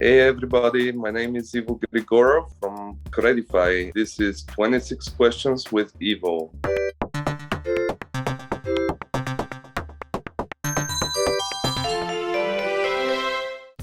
Hey everybody, my name is Ivo Grigorov from Credefi. This is 26 questions with Ivo.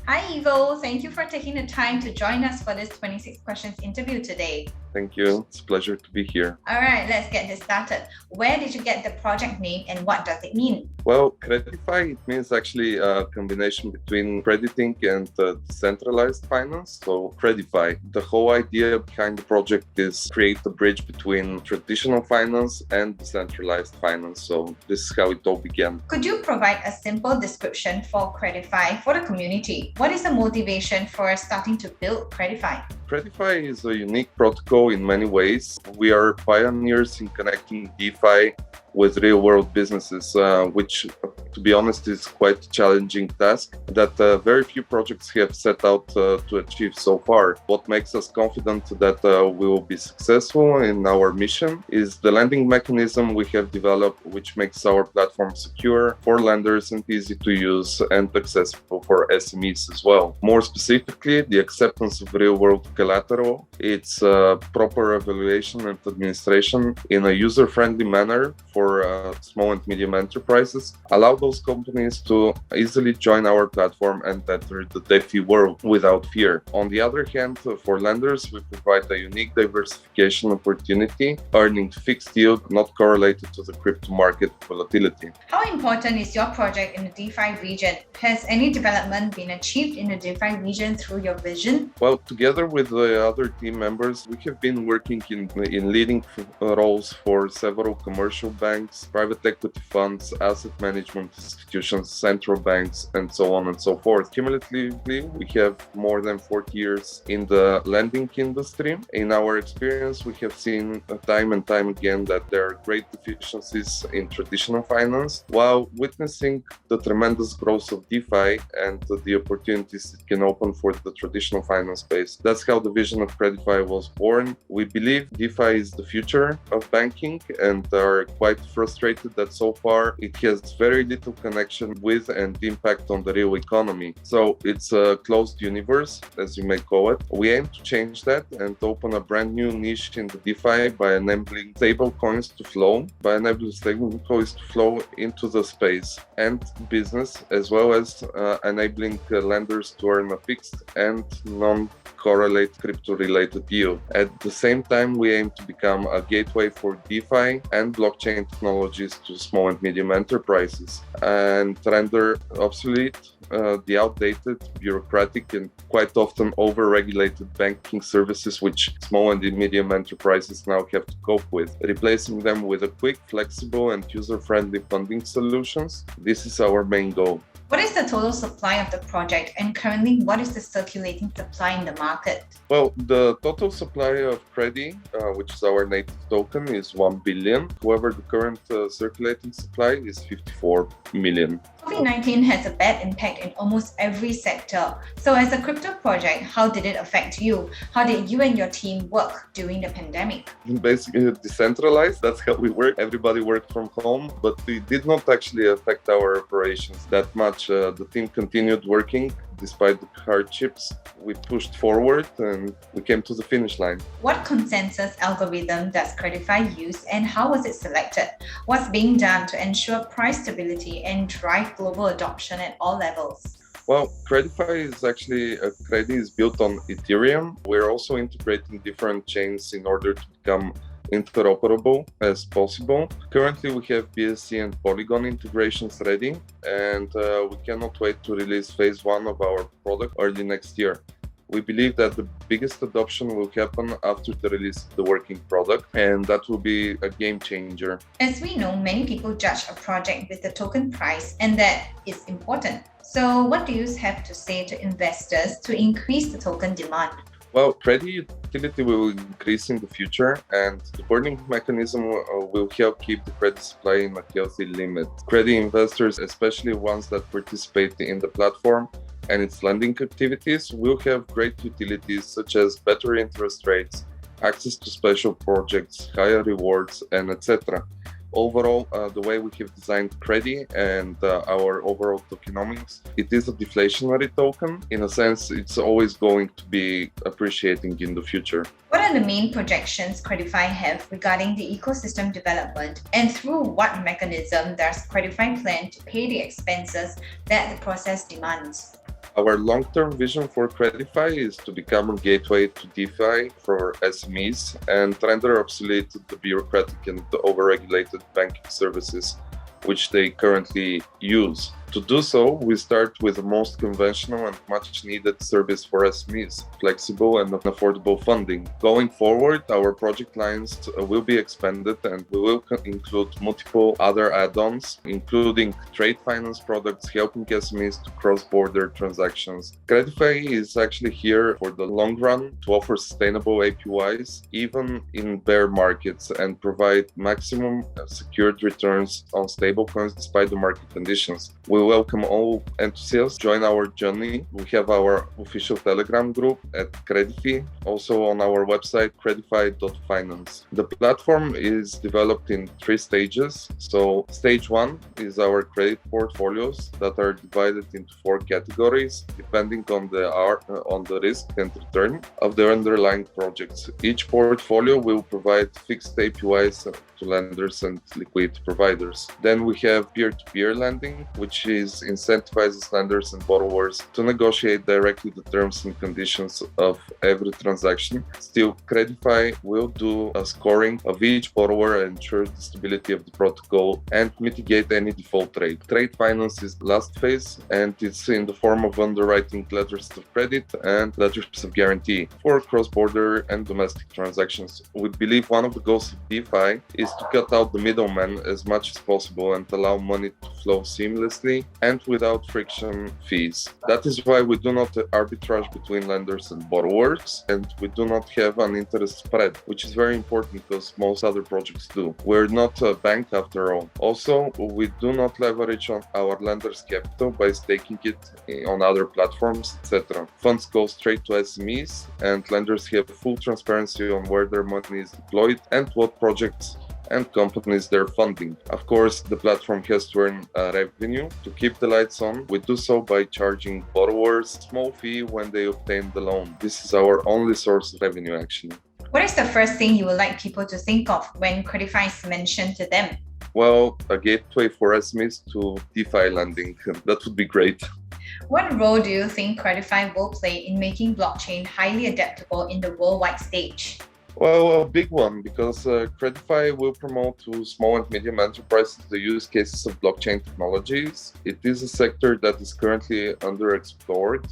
Hi Ivo, thank you for taking the time to join us for this 26 questions interview today. Thank you, it's a pleasure to be here. All right, let's get this started. Where did you get the project name and what does it mean? Well, Credefi, it means actually a combination between crediting and decentralized finance. So Credefi, the whole idea behind the project is create a bridge between traditional finance and decentralized finance. So this is how it all began. Could you provide a simple description for Credefi for the community? What is the motivation for starting to build Credefi? Credefi is a unique protocol in many ways. We are pioneers in connecting DeFi with real-world businesses, which, to be honest, is quite a challenging task that very few projects have set out to achieve so far. What makes us confident that we will be successful in our mission is the lending mechanism we have developed, which makes our platform secure for lenders and easy to use and accessible for SMEs as well. More specifically, the acceptance of real-world collateral, its proper evaluation and administration in a user-friendly manner for small and medium enterprises, allow those companies to easily join our platform and enter the DeFi world without fear. On the other hand, for lenders, we provide a unique diversification opportunity, earning fixed yield not correlated to the crypto market volatility. How important is your project in the DeFi region? Has any development been achieved in the DeFi region through your vision? Well, together with the other team members, we have been working in leading roles for several commercial banks, private equity funds, asset management institutions, central banks, and so on and so forth. Cumulatively, we have more than 40 years in the lending industry. In our experience, we have seen time and time again that there are great deficiencies in traditional finance, while witnessing the tremendous growth of DeFi and the opportunities it can open for the traditional finance space. That's how the vision of Credefi was born. We believe DeFi is the future of banking and are quite frustrated that so far it has very little connection with and impact on the real economy. So it's a closed universe, as you may call it. We aim to change that and open a brand new niche in the DeFi by enabling stable coins to flow, into the space and business, as well as enabling lenders to earn a fixed and non-correlate crypto-related yield. At the same time, we aim to become a gateway for DeFi and blockchain technologies to small and medium enterprises and render obsolete the outdated, bureaucratic, and quite often over-regulated banking services which small and medium enterprises now have to cope with, replacing them with a quick, flexible, and user-friendly funding solutions. This is our main goal. What is the total supply of the project, and currently what is the circulating supply in the market? Well, the total supply of CREDI, which is our native token, is 1 billion. However, the current circulating supply is 54 million. COVID-19 has a bad impact in almost every sector. So as a crypto project, how did it affect you? How did you and your team work during the pandemic? Basically decentralized, that's how we work. Everybody worked from home, but it did not actually affect our operations that much. The team continued working despite the hardships. We pushed forward and we came to the finish line. What consensus algorithm does Credefi use and how was it selected? What's being done to ensure price stability and drive global adoption at all levels? Well, Credefi is actually, CREDI is built on Ethereum. We're also integrating different chains in order to become interoperable as possible. Currently, we have BSC and Polygon integrations ready, and we cannot wait to release phase 1 of our product early next year. We believe that the biggest adoption will happen after the release of the working product, and that will be a game changer. As we know, many people judge a project with the token price, and that is important. So what do you have to say to investors to increase the token demand? Well, CREDI utility will increase in the future, and the burning mechanism will help keep the credit supply in a healthy limit. CREDI investors, especially ones that participate in the platform and its lending activities, will have great utilities such as better interest rates, access to special projects, higher rewards, and etc. Overall, the way we have designed CREDI and our overall tokenomics, it is a deflationary token. In a sense, it's always going to be appreciating in the future. What are the main projections Credefi have regarding the ecosystem development, and through what mechanism does Credefi plan to pay the expenses that the process demands? Our long-term vision for Credefi is to become a gateway to DeFi for SMEs and render obsolete the bureaucratic and the overregulated banking services which they currently use. To do so, we start with the most conventional and much needed service for SMEs, flexible and affordable funding. Going forward, our project lines will be expanded and we will include multiple other add-ons, including trade finance products helping SMEs to cross-border transactions. Credefi is actually here for the long run to offer sustainable APYs, even in bear markets, and provide maximum secured returns on stablecoins despite the market conditions. We welcome all enthusiasts. Join our journey. We have our official Telegram group at Credefi, also on our website credefi.finance. The platform is developed in 3 stages. So stage 1 is our credit portfolios that are divided into 4 categories depending on the risk and return of the underlying projects. Each portfolio will provide fixed APYs to lenders and liquidity providers. Then we have peer-to-peer lending, which incentivizes lenders and borrowers to negotiate directly the terms and conditions of every transaction. Still, Credefi will do a scoring of each borrower and ensure the stability of the protocol and mitigate any default rate. Trade finance is the last phase, and it's in the form of underwriting letters of credit and letters of guarantee for cross-border and domestic transactions. We believe one of the goals of DeFi is to cut out the middleman as much as possible and allow money to flow seamlessly and without friction fees. That is why we do not arbitrage between lenders and borrowers, and we do not have an interest spread, which is very important because most other projects do. We're not a bank after all. Also, we do not leverage on our lenders' capital by staking it on other platforms, etc. Funds go straight to SMEs, and lenders have full transparency on where their money is deployed and what projects and companies they're funding. Of course, the platform has to earn revenue. To keep the lights on, we do so by charging borrowers a small fee when they obtain the loan. This is our only source of revenue, actually. What is the first thing you would like people to think of when Credefi is mentioned to them? Well, a gateway for SMEs to DeFi lending. That would be great. What role do you think Credefi will play in making blockchain highly adaptable in the worldwide stage? Well, a big one, because Credefi will promote to small and medium enterprises the use cases of blockchain technologies. It is a sector that is currently underexplored,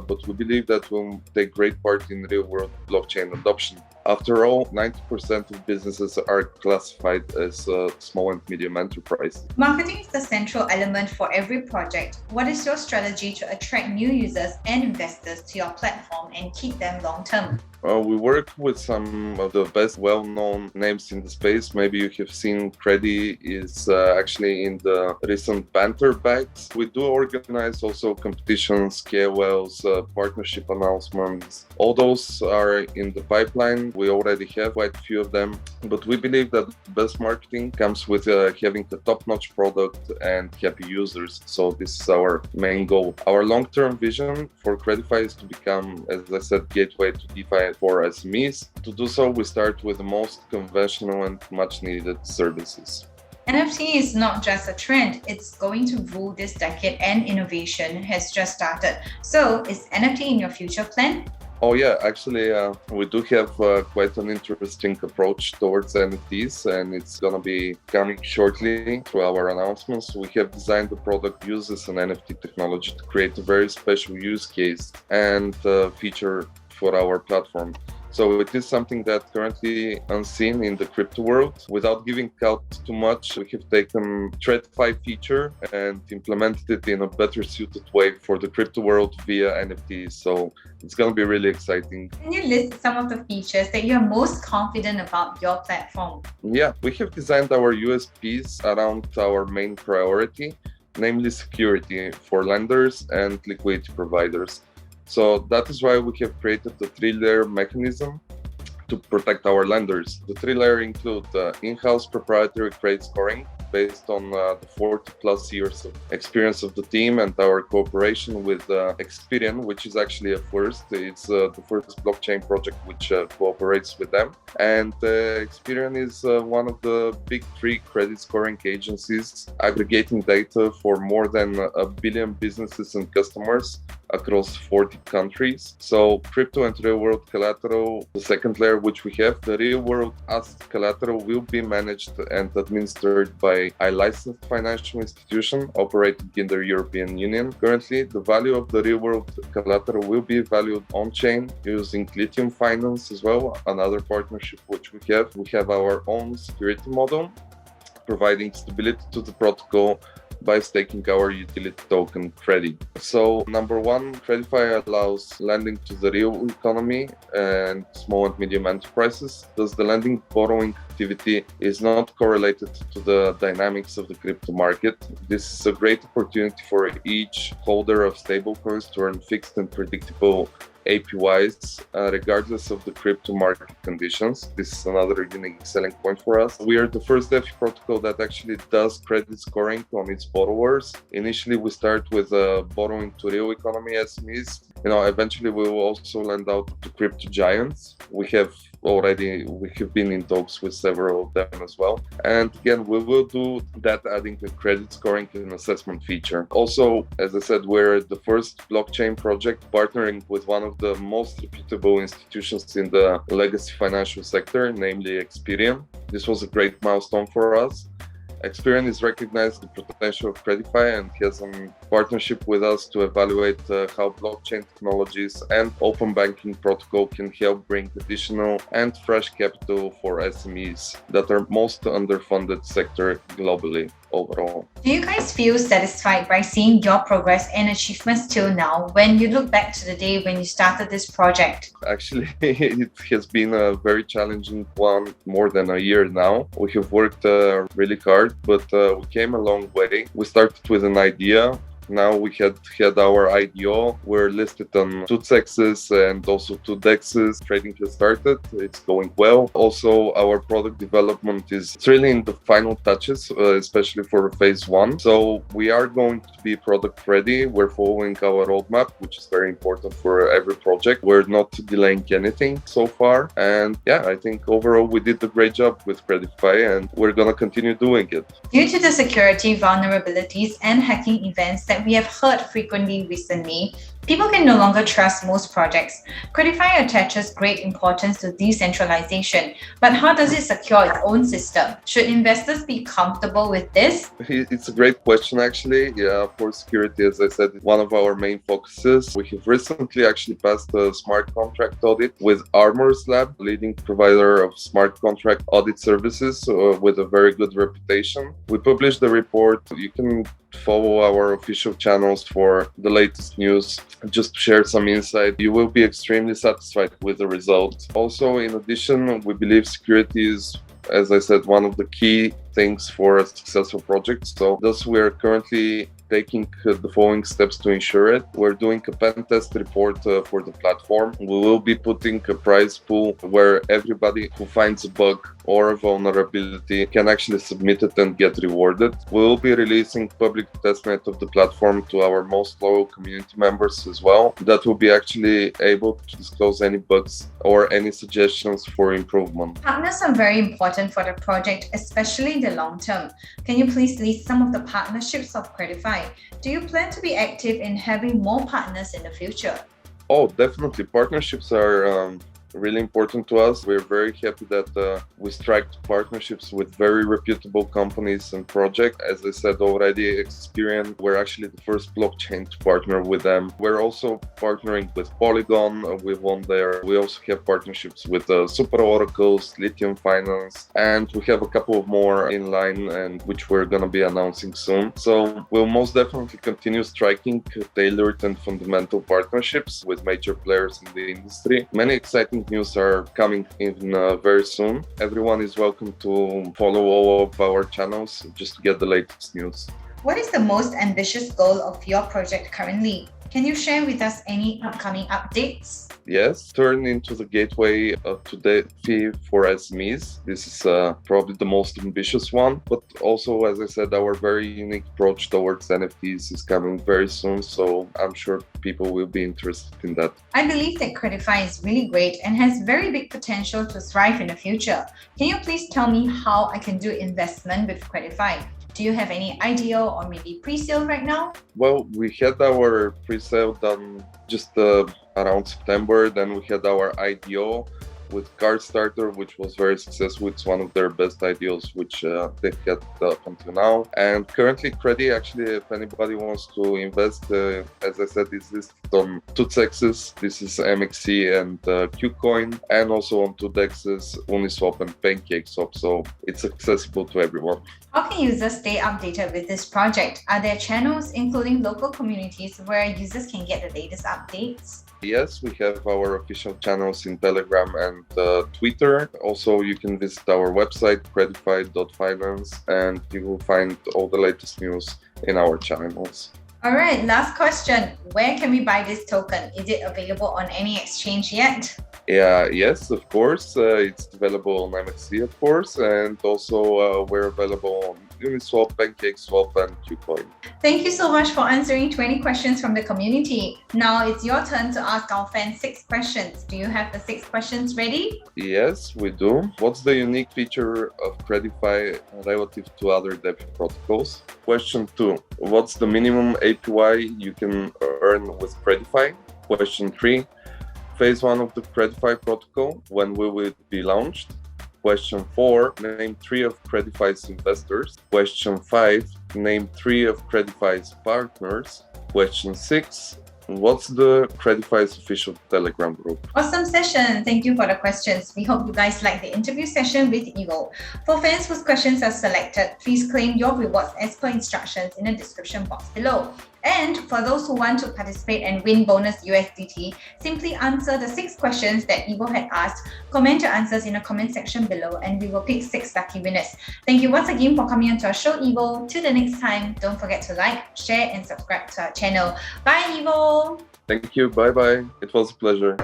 but we believe that will take great part in real-world blockchain adoption. After all, 90% of businesses are classified as small and medium enterprises. Marketing is the central element for every project. What is your strategy to attract new users and investors to your platform and keep them long-term? We work with some of the best well-known names in the space. Maybe you have seen CREDI is actually in the recent banter bags. We do organize also competitions, KOLs, partnership announcements. All those are in the pipeline. We already have quite a few of them, but we believe that the best marketing comes with having a top-notch product and happy users. So this is our main goal. Our long-term vision for Credefi is to become, as I said, gateway to DeFi for SMEs. To do so, we start with the most conventional and much needed services. NFT is not just a trend, it's going to rule this decade, and innovation has just started. So is NFT in your future plan? Oh yeah, actually we do have quite an interesting approach towards NFTs, and it's gonna be coming shortly through our announcements. We have designed the product uses an NFT technology to create a very special use case and feature for our platform. So it is something that currently unseen in the crypto world. Without giving out too much, we have taken TradFi feature and implemented it in a better suited way for the crypto world via NFTs. So it's going to be really exciting. Can you list some of the features that you're most confident about your platform? Yeah, we have designed our USPs around our main priority, namely security for lenders and liquidity providers. So that is why we have created the 3-layer mechanism to protect our lenders. The three layers include in-house proprietary credit scoring based on the 40 plus years of experience of the team and our cooperation with Experian, which is actually a first. It's the first blockchain project which cooperates with them. And Experian is one of the big three credit scoring agencies aggregating data for more than 1 billion businesses and customers across 40 countries. So crypto and real world collateral, the second layer which we have, the real world asset collateral will be managed and administered by a licensed financial institution operating in the European Union. Currently, the value of the real world collateral will be valued on chain using lithium finance as well, another partnership which we have. We have our own security model, providing stability to the protocol by staking our utility token CREDI. So number one, Credefi allows lending to the real economy and small and medium enterprises. Thus, the lending borrowing activity is not correlated to the dynamics of the crypto market. This is a great opportunity for each holder of stablecoins to earn fixed and predictable APYs, regardless of the crypto market conditions. This is another unique selling point for us. We are the first DeFi protocol that actually does credit scoring on its borrowers. Initially, we start with borrowing to real economy SMEs. Eventually we will also lend out to crypto giants. We have been in talks with several of them as well. And again, we will do that, adding a credit scoring and assessment feature. Also, as I said, we're the first blockchain project partnering with one of the most reputable institutions in the legacy financial sector, namely Experian. This was a great milestone for us. Experian is recognized the potential of Credefi and has a partnership with us to evaluate how blockchain technologies and open banking protocol can help bring additional and fresh capital for SMEs that are most underfunded sector globally overall. Do you guys feel satisfied by seeing your progress and achievements till now when you look back to the day when you started this project? Actually, it has been a very challenging one, more than a year now. We have worked really hard, but we came a long way. We started with an idea. Now we had our IDO. We're listed on 2 CEXs and also 2 DEXs. Trading has started. It's going well. Also, our product development is really in the final touches, especially for phase 1. So we are going to be product ready. We're following our roadmap, which is very important for every project. We're not delaying anything so far. And yeah, I think overall we did a great job with Credefi and we're going to continue doing it. Due to the security vulnerabilities and hacking events that we have heard frequently recently, people can no longer trust most projects. Credefi attaches great importance to decentralization, but how does it secure its own system? Should investors be comfortable with this? It's a great question, actually. Yeah, for security, as I said, one of our main focuses. We have recently actually passed a smart contract audit with Armors Lab, leading provider of smart contract audit services with a very good reputation. We published the report. You can follow our official channels for the latest news. Just to share some insight, you will be extremely satisfied with the results. Also, in addition, we believe security is, as I said, one of the key things for a successful project. So thus we are currently taking the following steps to ensure it. We're doing a pen test report for the platform. We will be putting a prize pool where everybody who finds a bug or a vulnerability can actually submit it and get rewarded. We will be releasing public testnet of the platform to our most loyal community members as well. That will be actually able to disclose any bugs or any suggestions for improvement. Partners are very important for the project, especially in the long term. Can you please list some of the partnerships of Credefi? Do you plan to be active in having more partners in the future? Oh, definitely. Partnerships are really important to us. We're very happy that we strike partnerships with very reputable companies and projects. As I said already, Experian, we're actually the first blockchain to partner with them. We're also partnering with Polygon. We won there. We also have partnerships with Super Oracles, Lithium Finance, and we have a couple of more in line and which we're going to be announcing soon. So we'll most definitely continue striking tailored and fundamental partnerships with major players in the industry. Many exciting news are coming in very soon. Everyone is welcome to follow all of our channels just to get the latest news. What is the most ambitious goal of your project currently? Can you share with us any upcoming updates? Yes, turn into the gateway to Credefi for SMEs. This is probably the most ambitious one, but also, as I said, our very unique approach towards NFTs is coming very soon, so I'm sure people will be interested in that. I believe that Credefi is really great and has very big potential to thrive in the future. Can you please tell me how I can do investment with Credefi? Do you have any idea or maybe pre-sale right now? Well, we had our pre-sale done just around September. Then we had our IDO with Starter, which was very successful. It's one of their best IDOs, which they had up until now. And currently, CREDI, actually, if anybody wants to invest, as I said, is listed on two dexes. This is MEXC and KuCoin, and also on two dexes, Uniswap and PancakeSwap. So it's accessible to everyone. How can users stay updated with this project? Are there channels, including local communities, where users can get the latest updates? Yes, we have our official channels in Telegram and Twitter. Also, you can visit our website, credefi.finance, and you will find all the latest news in our channels. All right, last question. Where can we buy this token? Is it available on any exchange yet? Yes, of course. It's available on MEXC, of course, and also we're available on Uniswap, PancakeSwap, and KuCoin. Thank you so much for answering 20 questions from the community. Now it's your turn to ask our fans 6 questions. Do you have the 6 questions ready? Yes, we do. What's the unique feature of Credefi relative to other DeFi protocols? Question 2. What's the minimum APY you can earn with Credefi? Question 3. Phase 1 of the Credefi protocol, when will it be launched? Question 4, name 3 of Credefi's investors. Question 5, name 3 of Credefi's partners. Question 6, what's the Credefi's official Telegram group? Awesome session. Thank you for the questions. We hope you guys like the interview session with Evo. For fans whose questions are selected, please claim your rewards as per instructions in the description box below. And for those who want to participate and win bonus USDT, simply answer the 6 questions that Evo had asked. Comment your answers in the comment section below and we will pick 6 lucky winners. Thank you once again for coming onto our show, Evo. Till the next time, don't forget to like, share and subscribe to our channel. Bye, Evo! Thank you. Bye-bye. It was a pleasure.